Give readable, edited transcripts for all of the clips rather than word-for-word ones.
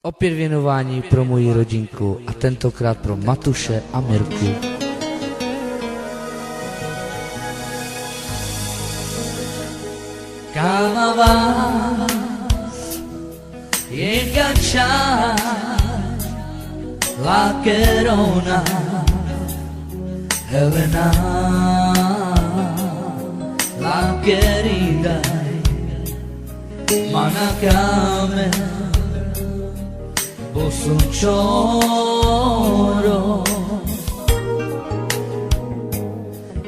Opět věnování pro moji rodinku a tentokrát pro Matuše a Mirku. Calma vas e cacciar la Cherona Helena la querida Manacame Bosuchoro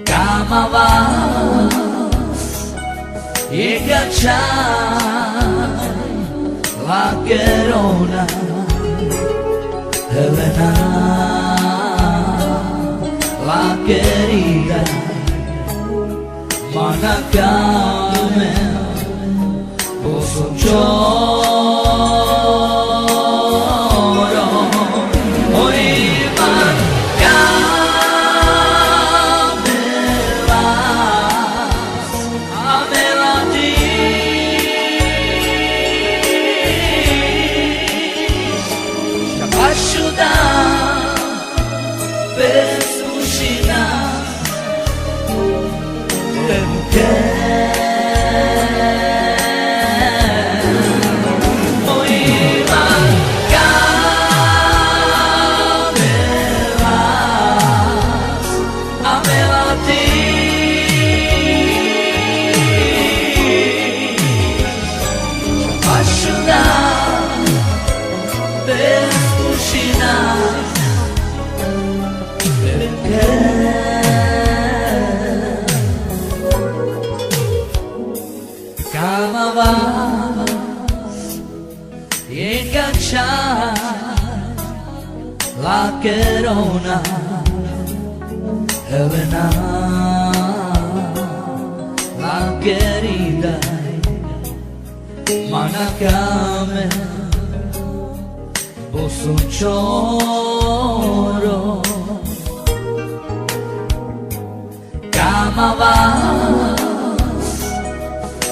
Calma vas e cacciar la Cherona Helena la querida Manacame Bosuchoro Calma vas e cacciar la Cherona Helena la querida Manacame Bosuchoro Calma vas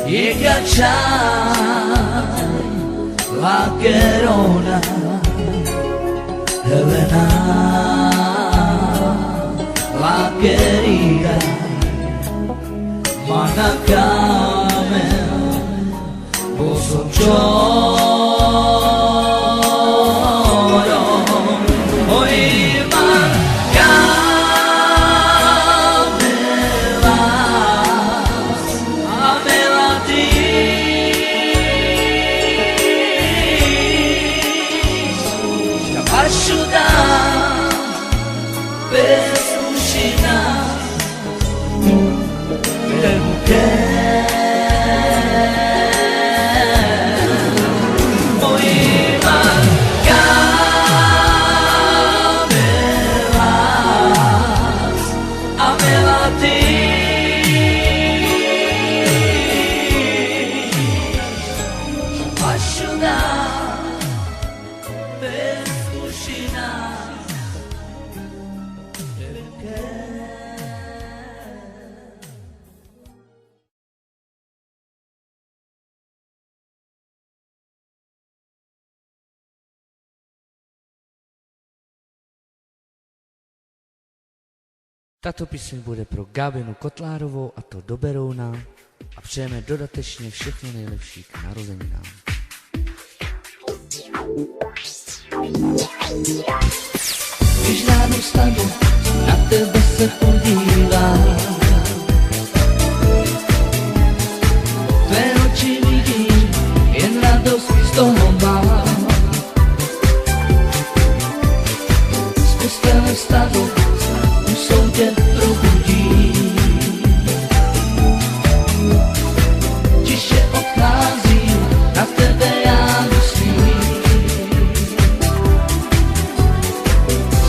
e cacciar la Cherona Helena la querida Manacame Bosuchoro Tato píseň bude pro Gábinu Kotlárovou a to do Berouna a přejeme dodatečně všechno nejlepší k narozeninám. Když ráno vstanu, na tebe se podívám, tvé oči vidím, jen radost z toho mám. Z postele vstanu, jsou tě probudí, tiše odchází, na tebe já myslím.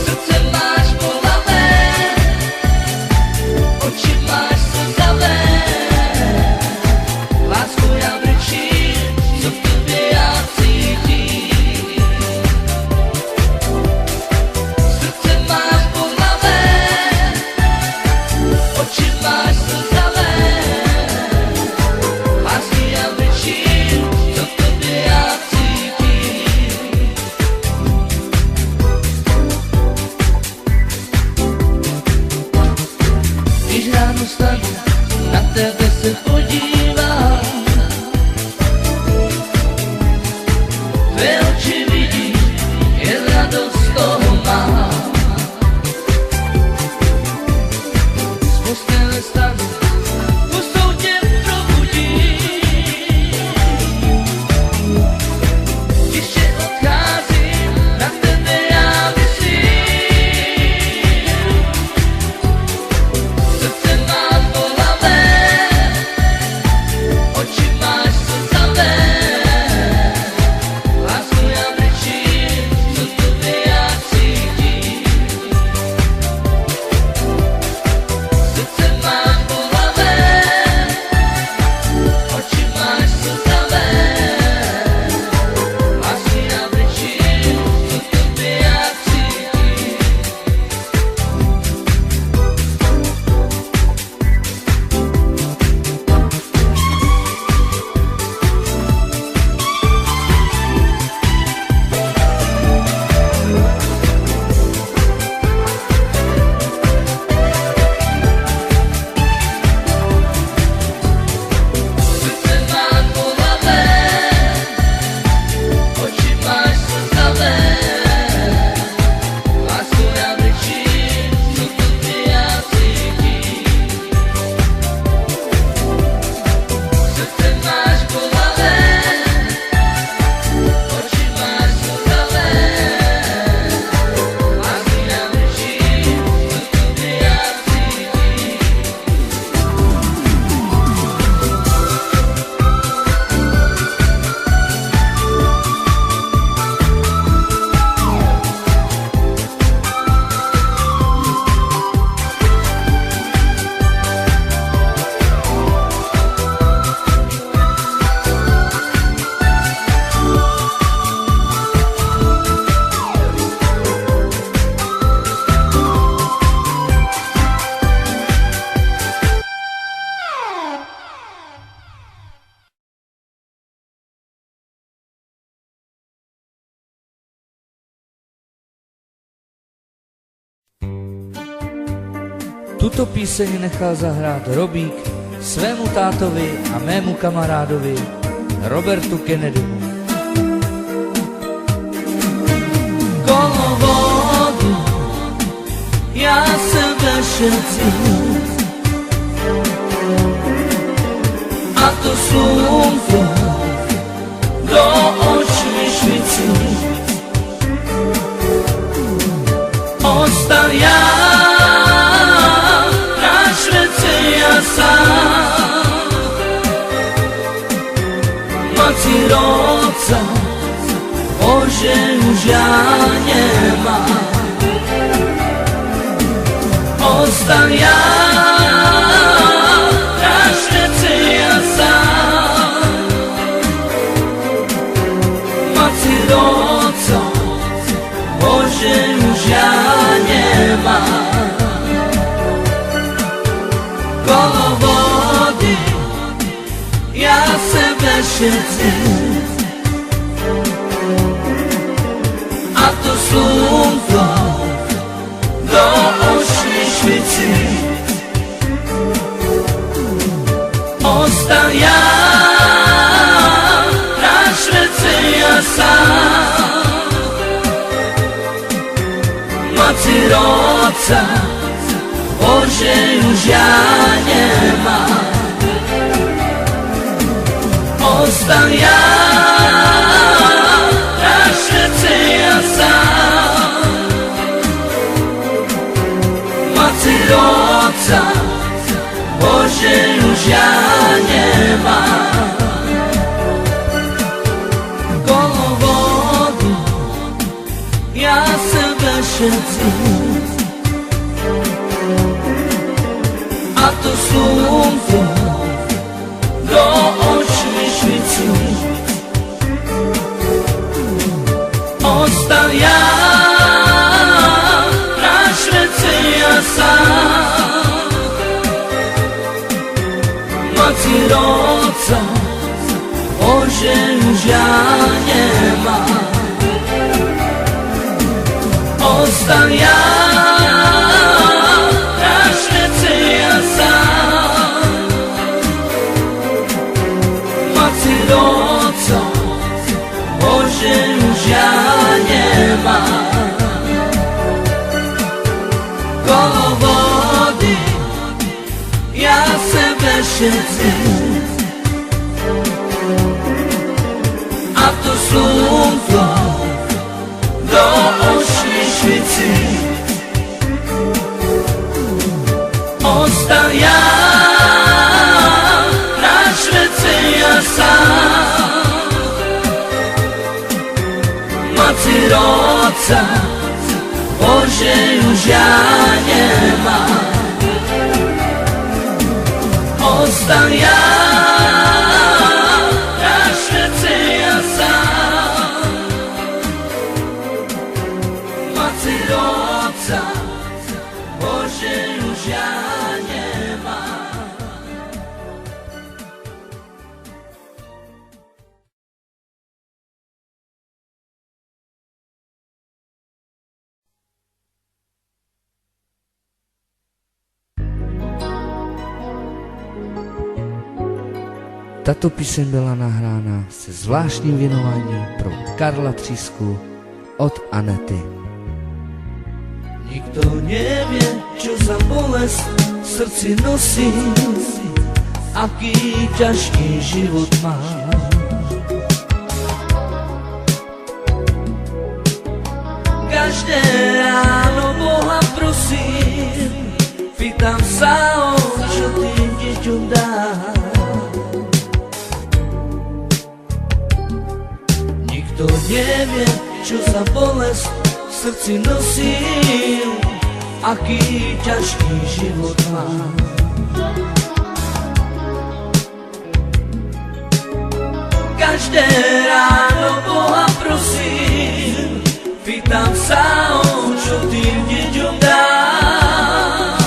Srdce máš bolavé, oči ráno vstanu, na tebe se podívám. Tvé oči vidím, jen radost z toho mám. Z postele stanu, pustou tě probudím. Když tě odcházím, na tebe já myslím. Srdce mám bolavé, oči máš slzavé. Lásku já brečím, co tobě já cítím. Srdce mám bolavé, oči máš slzavé. Lásku já brečím, co tobě já cítím. Srdce mám bolavé, oči máš slzavé. Lásku já brečím, co tobě já cítím. Srdce máš bolavé, oči máš slzavé. Lásku já brečím, co tobě já cítím. Tuto píseň nechal zahrát Robík svému tátovi a mému kamarádovi Robertu Kennedymu. Kolo vodu, já sebe šetřím, a to slunko do očí švicí. Ostal já na švece ja sám. Moci roca, Bože, už ja nemám. Ostal ja na švece ja sám. Moci roca, Bože, už ja nemám. Kolo vody, ja sebe šetřím, a to slunko do očí švicí. Ostal ja na švece ja sám. Moci roca, Bože, už ja nemám. Ostal ja na švece ja sám. Moci roca, Bože, už ja nemám. Kolo vodu, ja sebe šetřím, a to slunko do očí švicí. Ostal ja na švece ja sám. Moci roca, Bože, už ja nemám. Ostal ja na švece ja sám. všetci. A to slunko do očí švici. Ostal ja na švece ja sám. Maci roca, Bože, už ja nemám. Ostal ja na švece ja sám. Maci roca, Bože, už ja nemám. Tato píseň byla nahrána se zvláštním věnováním pro Karla Třísku od Anety. Nikto nevie, čo za bolesť v srdci nosí, aký ťažký život má. Každé ráno Boha prosím, pýtam sa, čo tým deťom dá. Nikto nevie, čo za bolesť v srdci nosím, aký ťažký život má. Každé ráno Boha prosím, pýtam sa, čo tým deťom dám.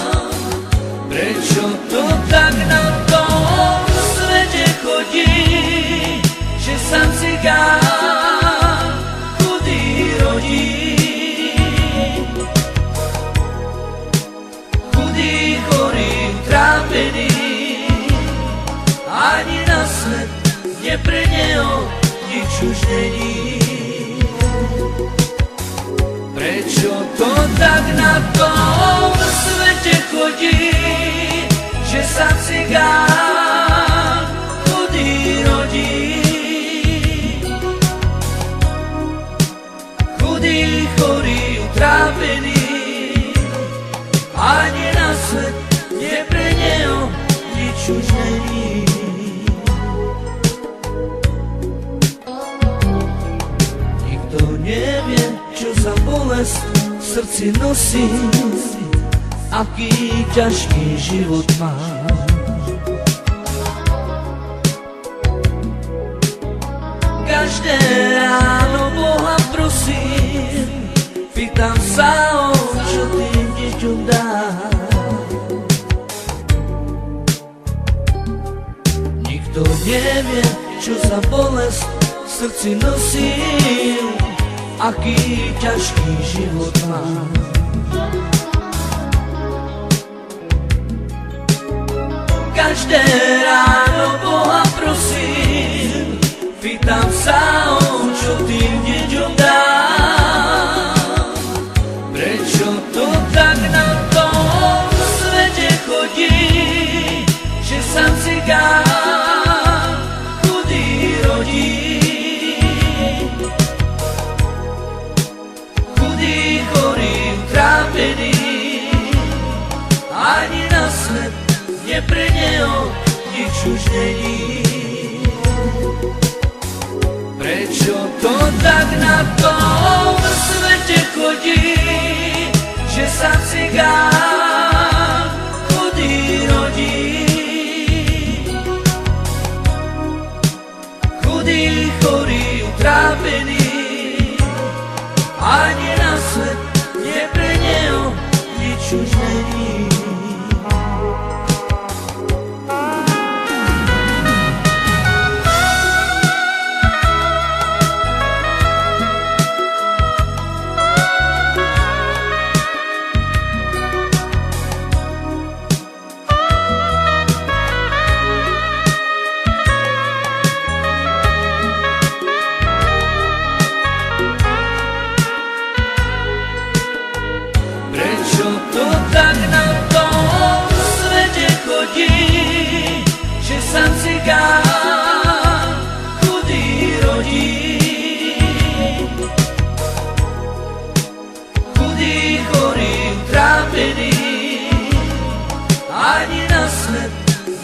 Prečo to tak na tom svete chodí, že sám cigán chudý rodí. Chudý, chorý, trápený, ani na svet nie pre neho nič už není. Prečo to tak na tom svete chodí, že sa cigán chudý rodí. Chudý, chorý, utrápený, ani na svet nie pre neho nič už není. Nikto nevie, čo za bolesť v srdci nosí, aký ťažký život má. Každé ráno Boha prosím, pýtam sa, čo tým deťom dá. Nikto nevie, čo za bolesť v srdci nosím, aký ťažký život má. Každé ráno Boha prosím, pýtam sa, čo tým deťom dám. Prečo to tak na tom svete chodí, že sám cigán chudý rodí. Chudý, chorý, utrápený, ani na svet nie pre neho nič už není. Prečo to tak na tom svete chodí, že sa cigán chudý rodí. Chudý, chorý, utrápený, ani na svet nie pre neho nič už není.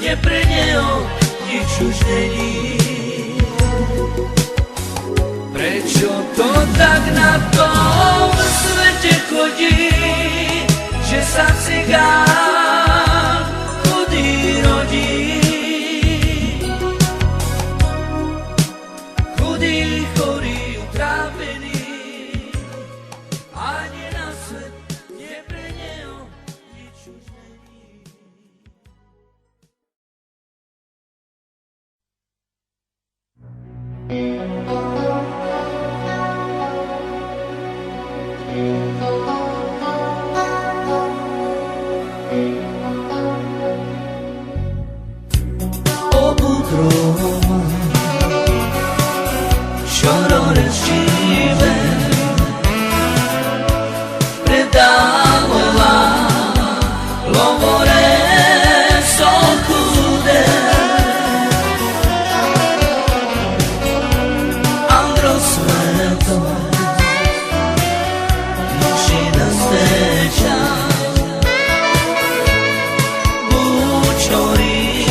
nie preneo nič už není. Prečo to tak na tom svete chodí, že sa cigán chudý rodí? Chudý, chorý, utrápený, ani na svet nie pre neho nič už není. Obud Roma, Šororečive, predávala lovore sokude. Andro sveto, mušina steča, bučori,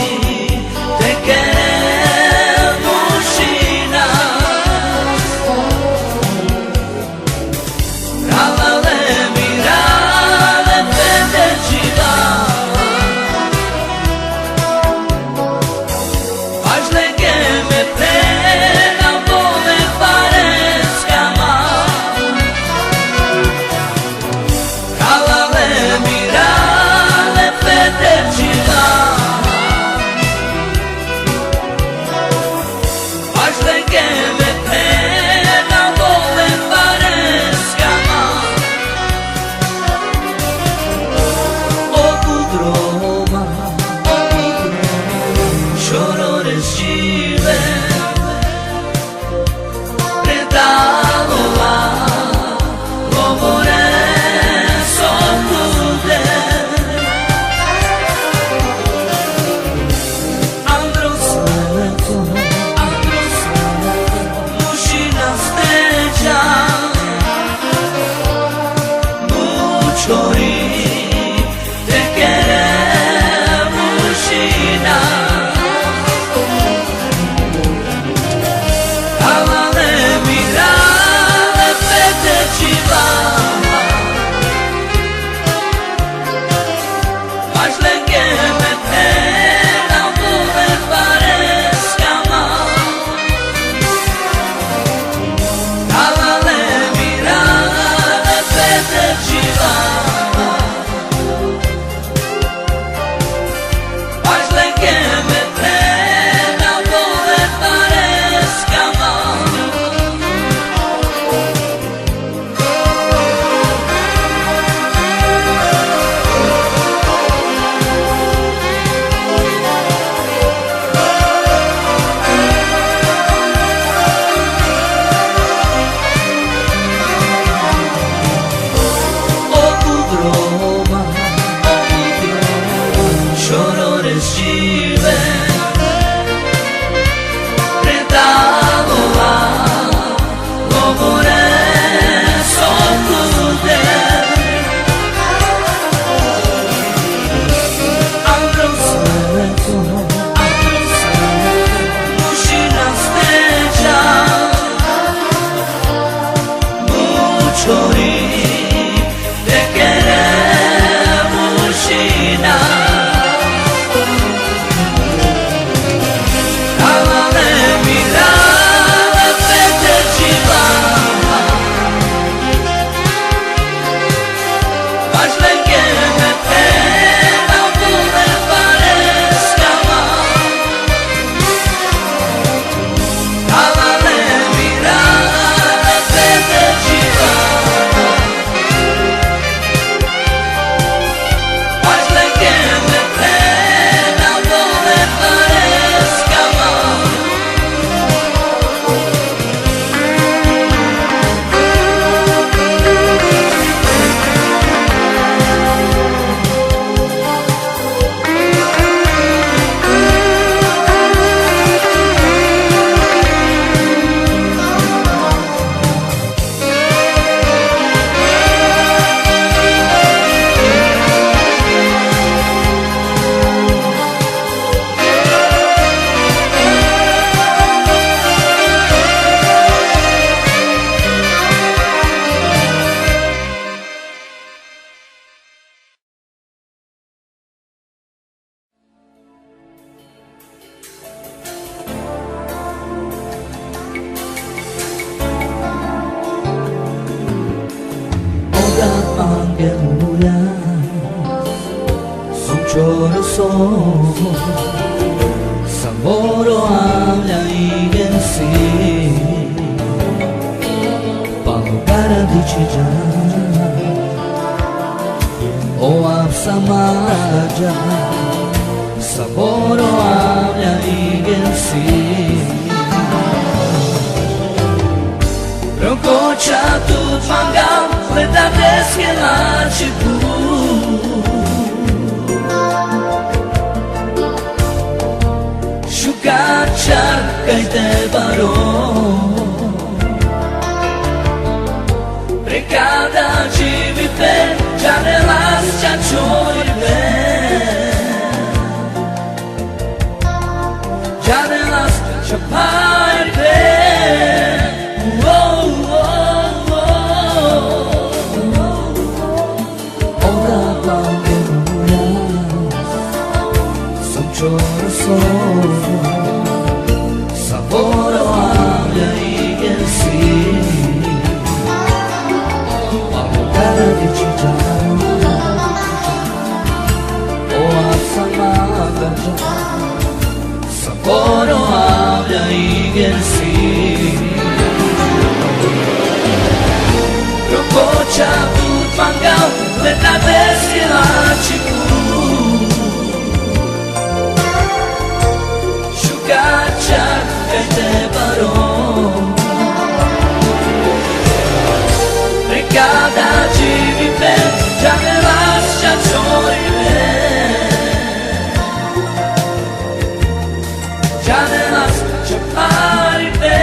Saboro habla y en sí Palugara dice già O absamaja Saboro habla y en sí Prokocha tut mangam Letades que la chipu Shukachar kaite baro Precada jivite Janelas chachorive Janelas chaparive Saboro habla y en sí Palugara dice già O absamaja Saboro habla y en sí Prokocha tut mangam Letades que la chipu Gacha kaite baro Precada jivive Janelas chachorive Janelas chaparive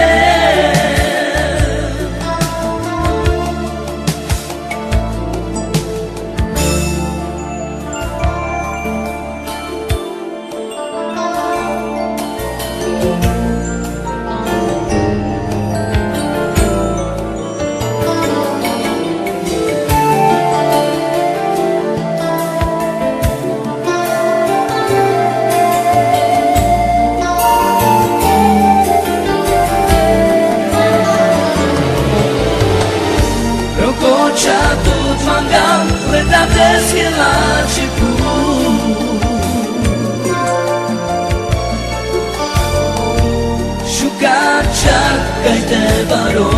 Tut mangam Letades que la chipu Shukachar kaite baro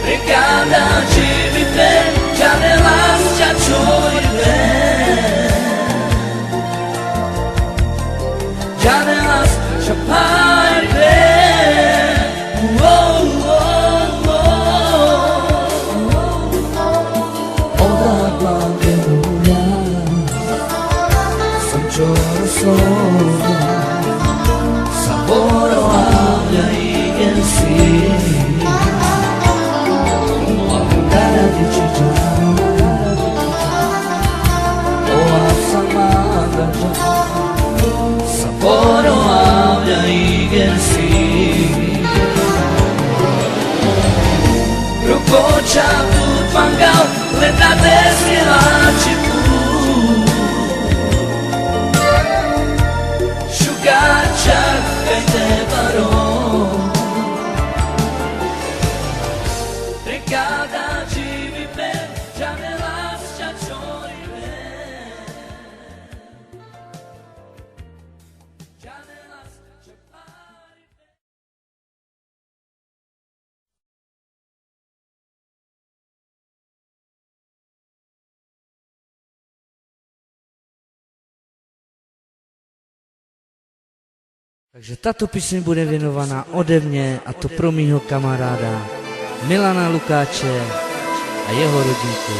Precada jivite Janelas chachorive Janelas chaparive Saboro habla y en sí Palugara dice già O absamaja Saboro habla y en sí Prokocha tut mangam Letades que la chipu Gacha kaite baro Precada jivive Janelas chachorive Janelas chaparive Takže tato píseň bude věnovaná ode mě a to pro mýho kamaráda Milana Lukáče a jeho rodinku.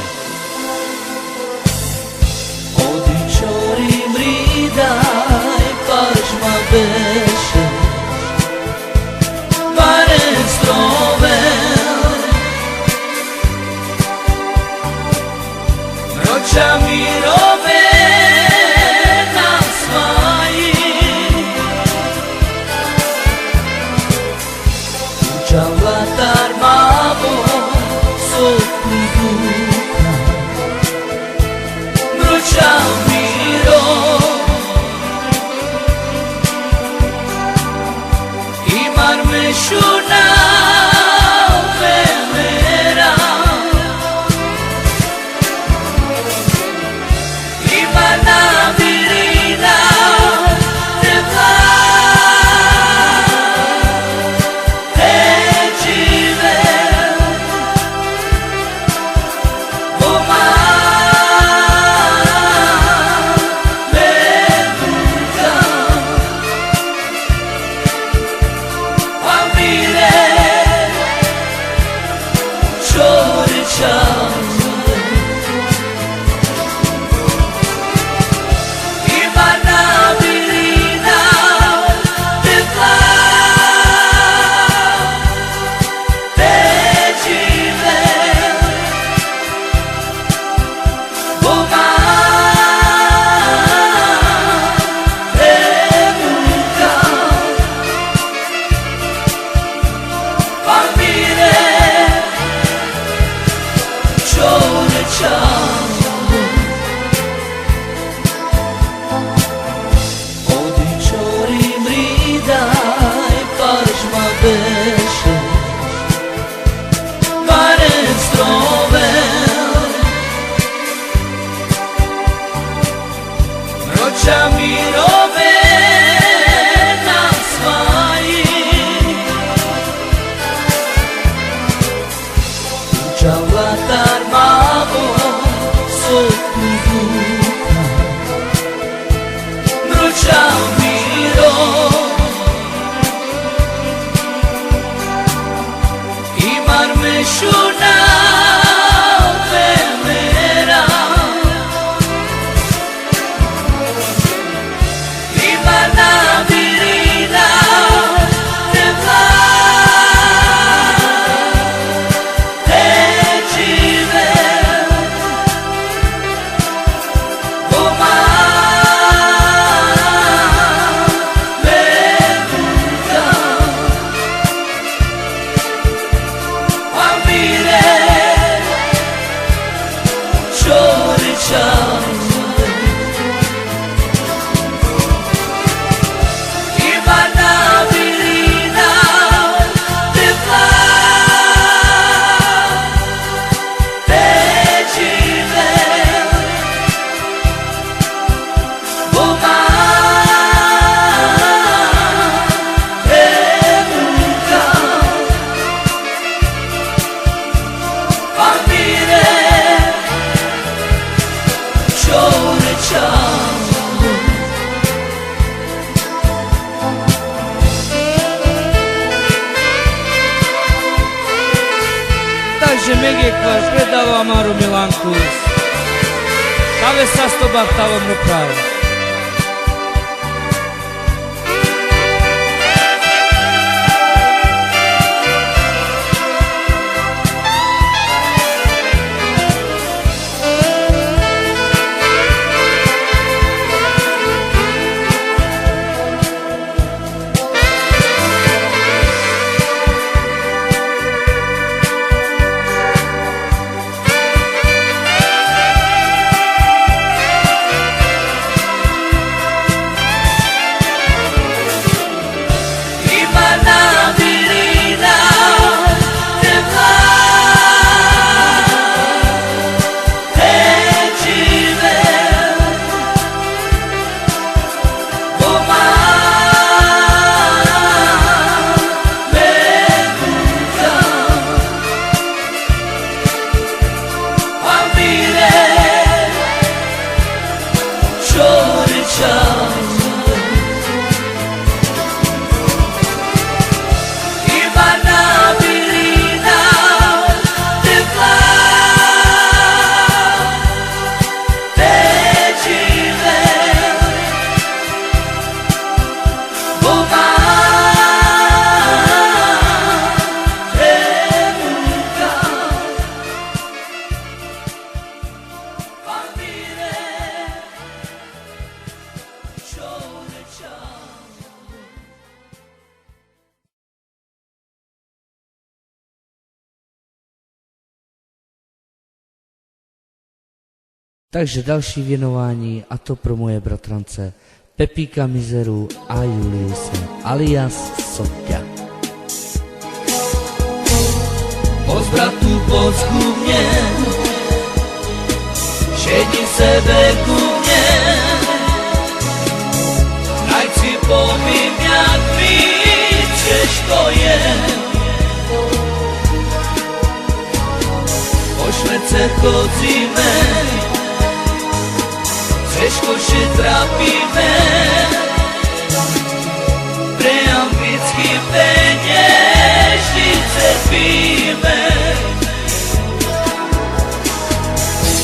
Odičori mridaj pažma beše Varen strovel Noća mirove nam svaji Čavlatar mavo sotku duka Vruća mirove nam svaji, vruća vlatar malo sotku duha, vruća mirove imar me šuna mera, imar na virina tebla, te žive goma levuga, amire čoričan. Takže Megekvar predáva Amaru Milankus. Kave sa s tobou vtávam dopravu. Takže další věnování, a to pro moje bratrance Pepíka Mizeru a Juliuse alias Soťa. Poz bratu, poz ku mne, šedni sebe ku mne, naj si povím, jak mi těžko je. Pošlece chodzíme, těžko się trapíme, pre ambický peněžnice píme.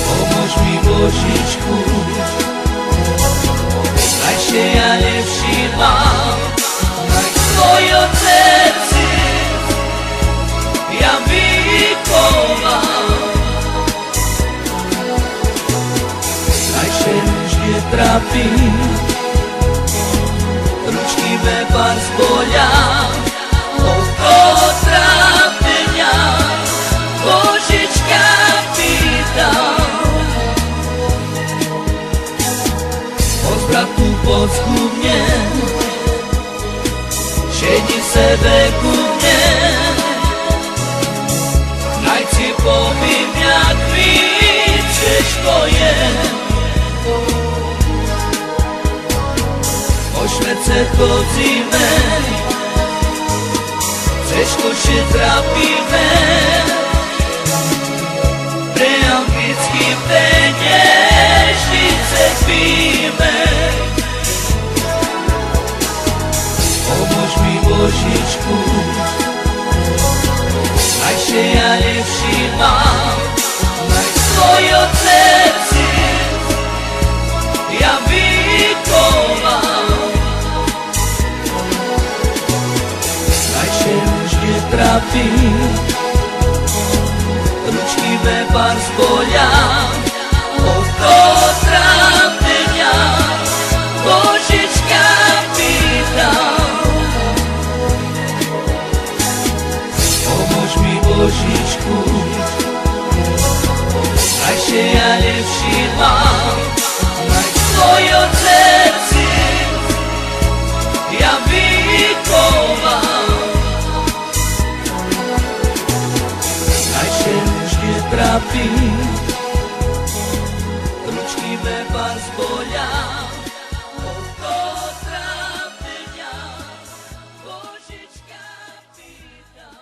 Pomôž mi Božičku, najšie ja nevšímam, naj tvojho srdci ja vychovám. Najšie ružne trapí, ručky me bar zbolia, od toho trápenia Božička pýtam. Poz bratu, poz ku mne, šedni sebe ku mne, naj si povím, jak mi těžko je. ulice chodzíme, cežko się trafíme, pre anglicky peniežnice píme. Pomôž mi Božičku, najšie ja nevšímam, naj svoje srdci ja vychovám. Najšie už netrafí, ručky vebar zbolia, od toho trápenia Božička pýtam. Pomôž mi Božičku, najšie ja nevšímam, naj svoje srdci ja vychovám. Najšie už netrafí, ručky vebar zbolia, od toho trápenia Božička pýtam.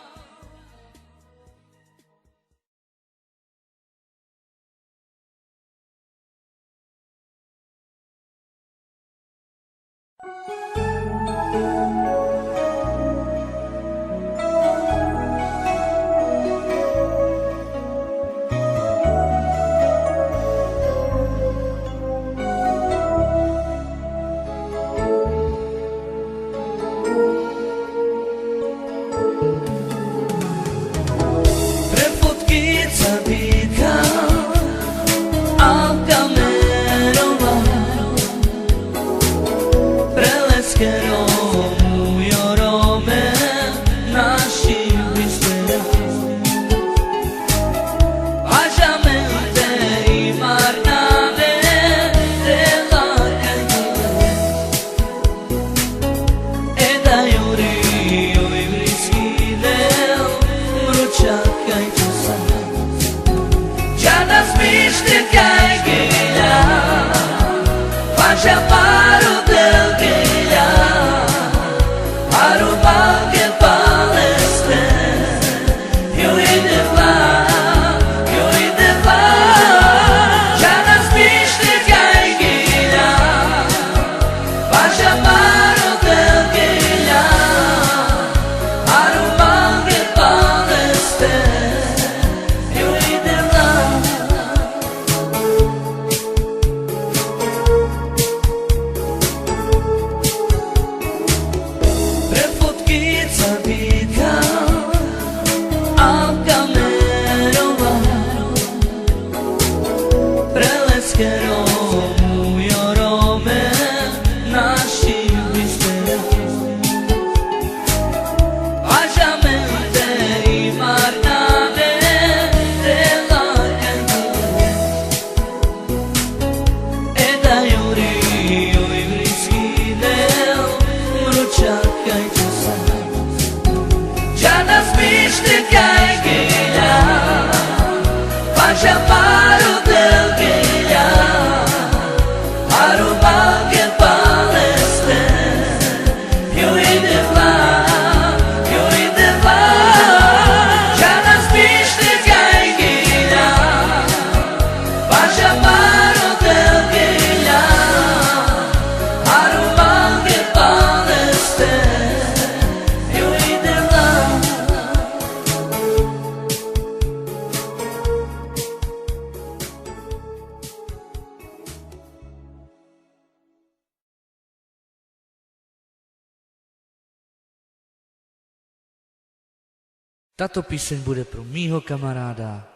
Tato píseň bude pro mýho kamaráda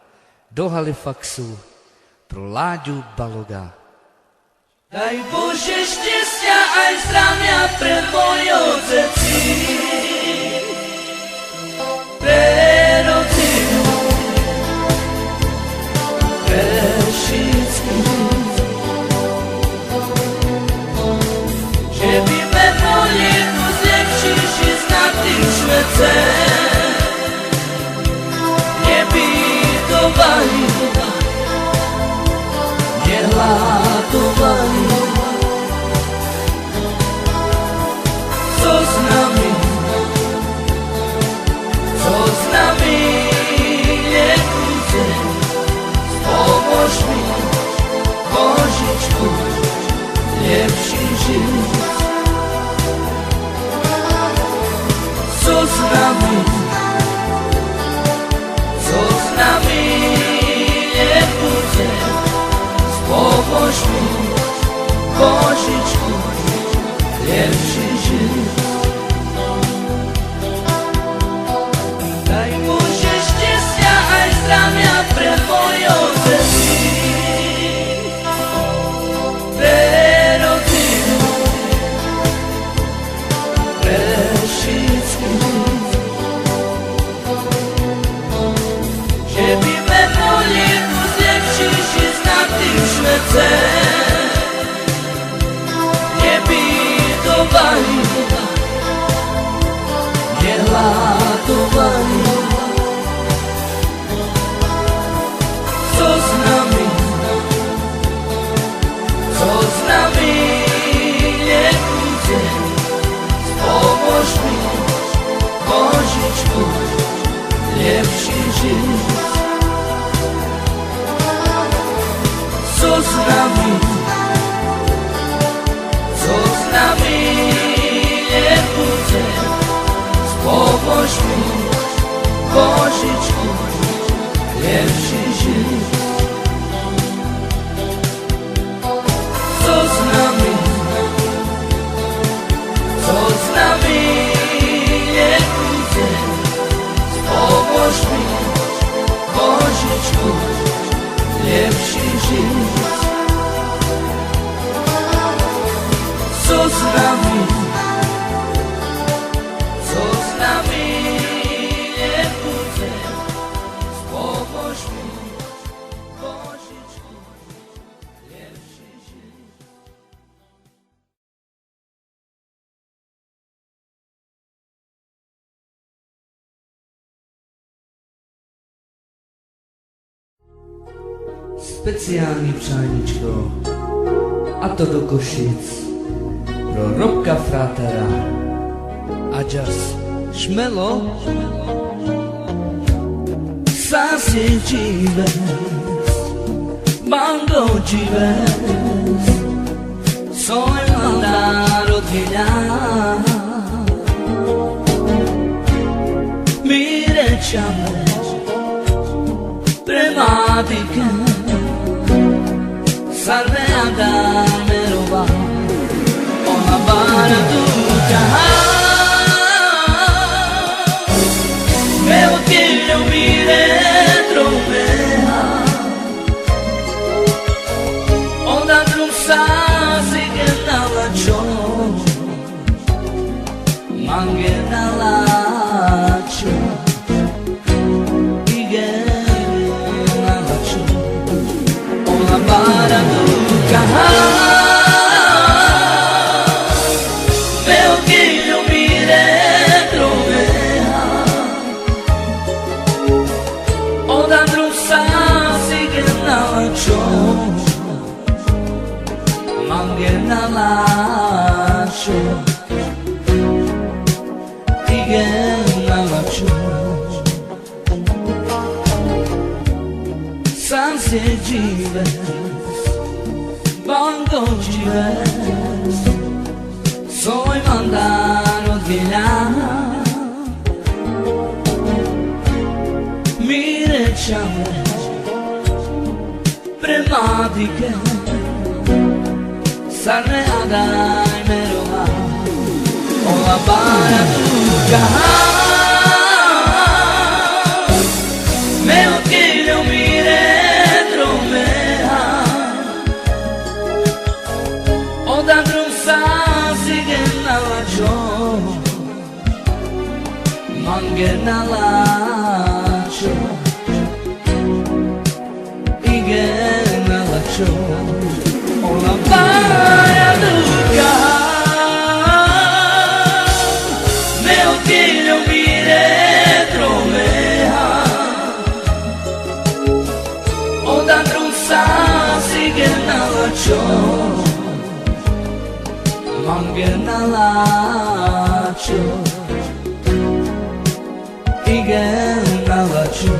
do Halifaxu, pro Láďu Baloga. Daj Bože šťastia aj zdravia pre moje deti, pre rodinu, pre všetkých, že by me mohli tu zlepšiť žiť na tým svete. Nehladovali, żyć. Co z nami nie pójdzie. Pomóż mi, pożycz mi lepszy żyć. Daj mu szczęścia, a zdrowia pre moją zemlji. Pre rodziny, pre wszystkich. Żeby me modlitwu zlepszyć na tym świecie. Nie bidowali, nie latowali. Co z nami nie pójdzie. Pomóż mi, pożycz mi lepszy żyć. Co z nami nie pójdzie. Pomóż mi, pożycz mi lepszy żyć. Co z nami nie pójdzie. Pomóż mi, pożycz mi lepszy żyć. Co z nami nie pójdzie. Pomóż mi, pożycz mi lepszy żyć. Specjalnie pszeniczko, a to do Kosic, prorobka fratera, Adzias Szmelo, Sasy dziwe, mango dziwe, soy mandaro tila. Mire chame, prematike, salve a merova, ona para tu jahan. Meu quiero mire tromeja, onda trusa sigue na lacho, mangue na lacho, sigue na lacho, onda para tu jahan. Meu quiero mire tromeja, onda trusa sigue na lacho, mangue na lacho, sigue na lacho. Sanse dziwe, bongo dziwe, soy mandano tila. Mire chame, prematike, sarne adai merova, ola para tu jahan. Meu quiero mire tromeja, onda trusa sigue na lacho, mangue na lacho, sigue na lacho, ola para tu jahan. Meu quiero mire tromeja, onda trusa sigue na lacho, mangue na lacho, sigue na lacho.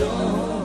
som.